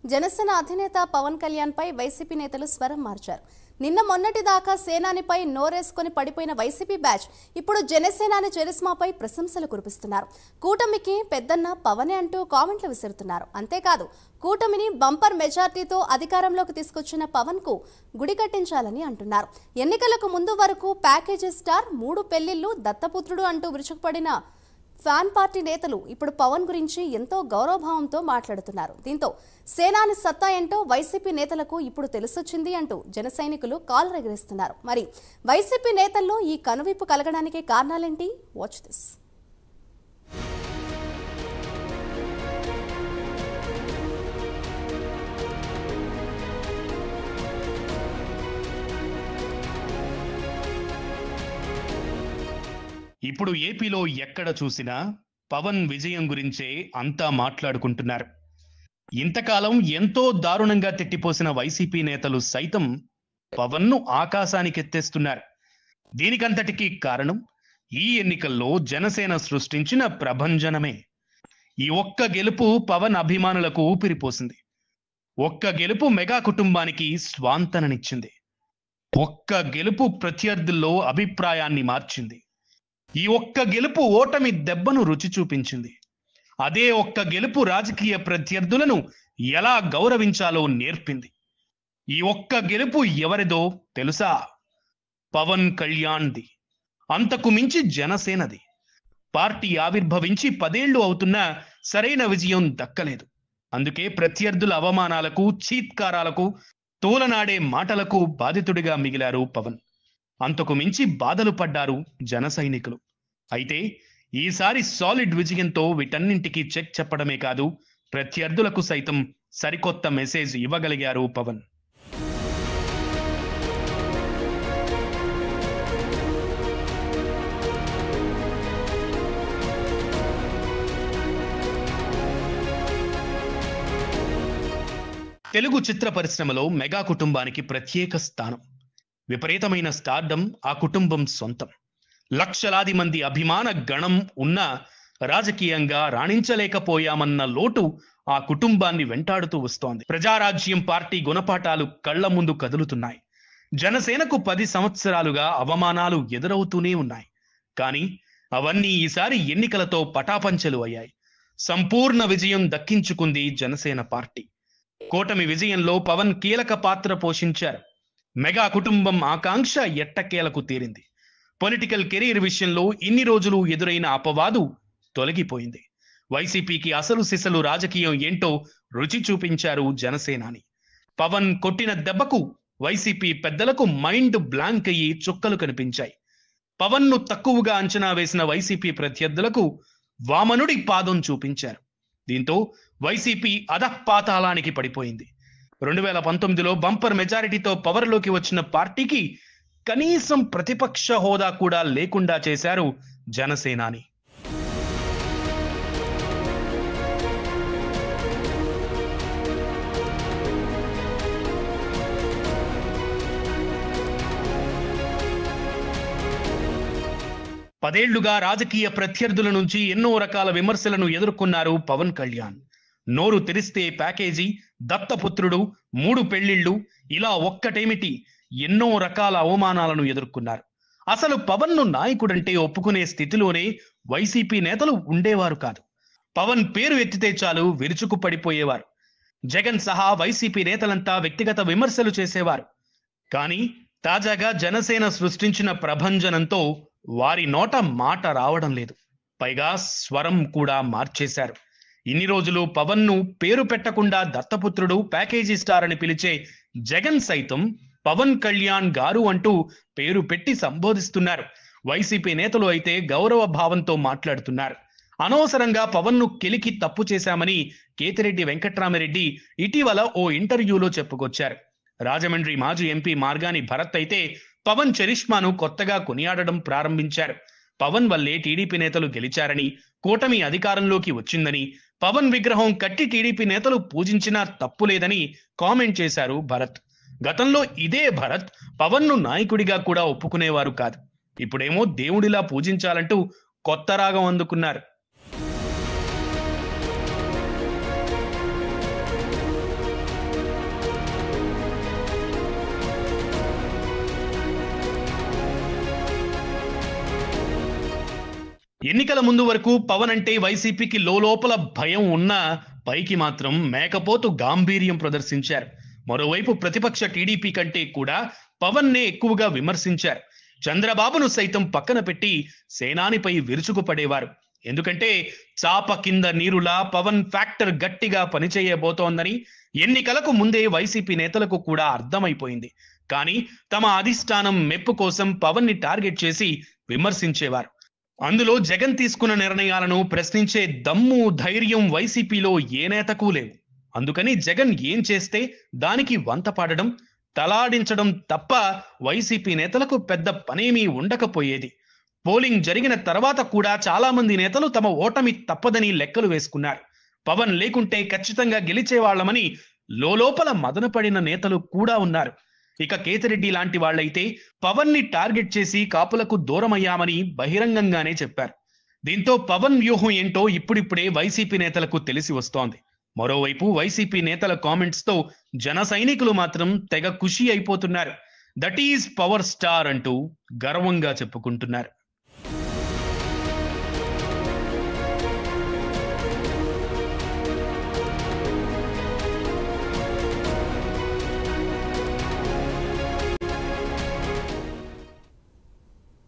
జనసేన అధినేత పవన్ కళ్యాణ్ పై వైసీపీ నేతలు స్వరం మార్చారు. నిన్న మొన్నటి దాకా సేనానిపై నోరేసుకొని పడిపోయిన వైసీపీ బ్యాచ్ ఇప్పుడు జనసేనాని చరిస్మాపై ప్రశంసలు కురిపిస్తున్నారు. కూటమికి పెద్దన్న పవనే అంటూ కామెంట్లు విసురుతున్నారు. అంతేకాదు కూటమిని బంపర్ మెజార్టీతో అధికారంలోకి తీసుకొచ్చిన పవన్ కు గుడి కట్టించాలని అంటున్నారు. ఎన్నికలకు ముందు వరకు ప్యాకేజీ స్టార్, 3 పెళ్లిళ్లు, దత్తపుత్రుడు అంటూ విరుచుకుపడిన ఫ్యాన్ పార్టీ నేతలు ఇప్పుడు పవన్ గురించి ఎంతో గౌరవభావంతో మాట్లాడుతున్నారు. దీంతో సేనాని సత్తా ఏంటో వైసీపీ నేతలకు ఇప్పుడు తెలిసొచ్చింది అంటూ జన సైనికులు కాలు ఎగరేస్తున్నారు. మరి వైసీపీ నేతల్లో ఈ కనువిప్పు కలగడానికి కారణాలేంటి? Watch this. ఇప్పుడు ఏపీలో ఎక్కడ చూసినా పవన్ విజయం గురించే అంతా మాట్లాడుకుంటున్నారు. ఇంతకాలం ఎంతో దారుణంగా తిట్టిపోసిన వైసీపీ నేతలు సైతం పవన్ను ఆకాశానికెత్తేస్తున్నారు. దీనికంతటికీ కారణం ఈ ఎన్నికల్లో జనసేన సృష్టించిన ప్రభంజనమే. ఈ ఒక్క గెలుపు పవన్ అభిమానులకు ఊపిరిపోసింది. ఒక్క గెలుపు మెగా కుటుంబానికి స్వాంతననిచ్చింది. ఒక్క గెలుపు ప్రత్యర్థుల్లో అభిప్రాయాన్ని మార్చింది. ఈ ఒక్క గెలుపు ఓటమి దెబ్బను రుచి చూపించింది. అదే ఒక్క గెలుపు రాజకీయ ప్రత్యర్థులను ఎలా గౌరవించాలో నేర్పింది. ఈ ఒక్క గెలుపు ఎవరిదో తెలుసా? పవన్ కళ్యాణ్ది. అంతకు మించి జనసేనది. పార్టీ ఆవిర్భవించి 10 ఏళ్లు అవుతున్నా సరైన విజయం దక్కలేదు. అందుకే ప్రత్యర్థుల అవమానాలకు, చీత్కారాలకు, తోలనాడే మాటలకు బాధితుడిగా మిగిలారు పవన్. అంతకు మించి బాధలు పడ్డారు జన సైనికులు. అయితే ఈసారి సాలిడ్ విజయంతో వీటన్నింటికి చెక్ చెప్పడమే కాదు, ప్రత్యర్థులకు సైతం సరికొత్త మెసేజ్ ఇవ్వగలిగారు పవన్. తెలుగు చిత్ర పరిశ్రమలో మెగా కుటుంబానికి ప్రత్యేక స్థానం. విపరీతమైన స్టార్డమ్ ఆ కుటుంబం సొంతం. లక్షలాది మంది అభిమాన గణం ఉన్న రాజకీయంగా రాణించలేకపోయామన్న లోటు ఆ కుటుంబాన్ని వెంటాడుతూ వస్తోంది. ప్రజారాజ్యం పార్టీ గుణపాఠాలు కళ్ల ముందు కదులుతున్నాయి. జనసేనకు 10 సంవత్సరాలుగా అవమానాలు ఎదురవుతూనే ఉన్నాయి. కానీ అవన్నీ ఈసారి ఎన్నికలతో పటాపంచలు అయ్యాయి. సంపూర్ణ విజయం దక్కించుకుంది జనసేన పార్టీ. కూటమి విజయంలో పవన్ కీలక పాత్ర పోషించారు. మెగా కుటుంబం ఆకాంక్ష ఎట్టకేలకు తీరింది. పొలిటికల్ కెరీర్ విషయంలో ఇన్ని రోజులు ఎదురైన అపవాదు తొలగిపోయింది. వైసీపీకి అసలు సిసలు రాజకీయం ఏంటో రుచి చూపించారు జనసేనాని. పవన్ కొట్టిన దెబ్బకు వైసీపీ పెద్దలకు మైండ్ బ్లాంక్ అయ్యి చుక్కలు కనిపించాయి. పవన్ ను తక్కువగా అంచనా వేసిన వైసీపీ ప్రత్యర్థులకు వామనుడి పాదం చూపించారు. దీంతో వైసీపీ అధఃపాతాళానికి పడిపోయింది. 2019లో బంపర్ మెజారిటీతో పవర్లోకి వచ్చిన పార్టీకి కనీసం ప్రతిపక్ష హోదా కూడా లేకుండా చేశారు జనసేనాని. పదేళ్లుగా రాజకీయ ప్రత్యర్థుల నుంచి ఎన్నో రకాల విమర్శలను ఎదుర్కొన్నారు పవన్ కళ్యాణ్. నోరు తెరిస్తే ప్యాకేజీ, దత్తపుత్రుడు, 3 పెళ్లిళ్లు, ఇలా ఒక్కటేమిటి ఎన్నో రకాల అవమానాలను ఎదుర్కొన్నారు. అసలు పవన్ ను నాయకుడంటే ఒప్పుకునే స్థితిలోనే వైసీపీ నేతలు ఉండేవారు కాదు. పవన్ పేరు ఎత్తితే చాలు విరుచుకు పడిపోయేవారు. జగన్ సహా వైసీపీ నేతలంతా వ్యక్తిగత విమర్శలు చేసేవారు. కానీ తాజాగా జనసేన సృష్టించిన ప్రభంజనంతో వారి నోట మాట రావడం లేదు. పైగా స్వరం కూడా మార్చేశారు. ఇన్ని రోజులు పవన్ ను పేరు పెట్టకుండా దత్తపుత్రుడు, ప్యాకేజీ స్టార్ అని పిలిచే జగన్ సైతం పవన్ కళ్యాణ్ గారు అంటూ పేరు పెట్టి సంబోధిస్తున్నారు. వైసీపీ నేతలు అయితే గౌరవ భావంతో మాట్లాడుతున్నారు. అనవసరంగా పవన్ ను కెలికి తప్పు చేశామని కేతిరెడ్డి వెంకట్రామరెడ్డి ఇటీవల ఓ ఇంటర్వ్యూలో చెప్పుకొచ్చారు. రాజమండ్రి మాజీ ఎంపీ మార్గాని భరత్ అయితే పవన్ చరిష్మాను కొత్తగా కొనియాడడం ప్రారంభించారు. పవన్ వల్లే టీడీపీ నేతలు గెలిచారని, కూటమి అధికారంలోకి వచ్చిందని, పవన్ విగ్రహం కట్టి టీడీపీ నేతలు పూజించినా తప్పులేదని కామెంట్ చేశారు భరత్. గతంలో ఇదే భరత్ పవన్ ను నాయకుడిగా కూడా ఒప్పుకునేవారు కాదు. ఇప్పుడేమో దేవుడిలా పూజించాలంటూ కొత్త రాగం అందుకున్నారు. ఎన్నికల ముందు వరకు పవన్ అంటే వైసీపీకి లోపల భయం ఉన్నా పైకి మాత్రం మేకపోతు గాంభీర్యం ప్రదర్శించారు. మరోవైపు ప్రతిపక్ష టీడీపీ కంటే కూడా పవన్ నే ఎక్కువగా విమర్శించారు. చంద్రబాబును సైతం పక్కన పెట్టి సేనానిపై విరుచుకుపడేవారు. ఎందుకంటే చాప కింద నీరులా పవన్ ఫ్యాక్టర్ గట్టిగా పనిచేయబోతోందని ఎన్నికలకు ముందే వైసీపీ నేతలకు కూడా అర్థమైపోయింది. కానీ తమ అధిష్టానం మెప్పు కోసం పవన్ ని టార్గెట్ చేసి విమర్శించేవారు. అందులో జగన్ తీసుకున్న నిర్ణయాలను ప్రశ్నించే దమ్ము ధైర్యం వైసీపీలో ఏ నేతకు లేవు. అందుకని జగన్ ఏం చేస్తే దానికి వంత పాడడం, తలాడించడం తప్ప వైసీపీ నేతలకు పెద్ద పనేమీ ఉండకపోయేది. పోలింగ్ జరిగిన తర్వాత కూడా చాలా మంది నేతలు తమ ఓటమి తప్పదని లెక్కలు వేసుకున్నారు. పవన్ లేకుంటే ఖచ్చితంగా గెలిచేవాళ్లమని లోపల మదనపడిన నేతలు కూడా ఉన్నారు. ఇక కేతిరెడ్డి లాంటి వాళ్ళైతే పవన్ ని టార్గెట్ చేసి కాపులకు దూరమయ్యామని బహిరంగంగానే చెప్పారు. దీంతో పవన్ వ్యూహం ఏంటో ఇప్పుడిప్పుడే వైసీపీ నేతలకు తెలిసి వస్తోంది. మరోవైపు వైసీపీ నేతల కామెంట్స్ తో జన సైనికులు మాత్రం తెగ ఖుషి అయిపోతున్నారు. దట్ ఈజ్ పవర్ స్టార్ అంటూ గర్వంగా చెప్పుకుంటున్నారు.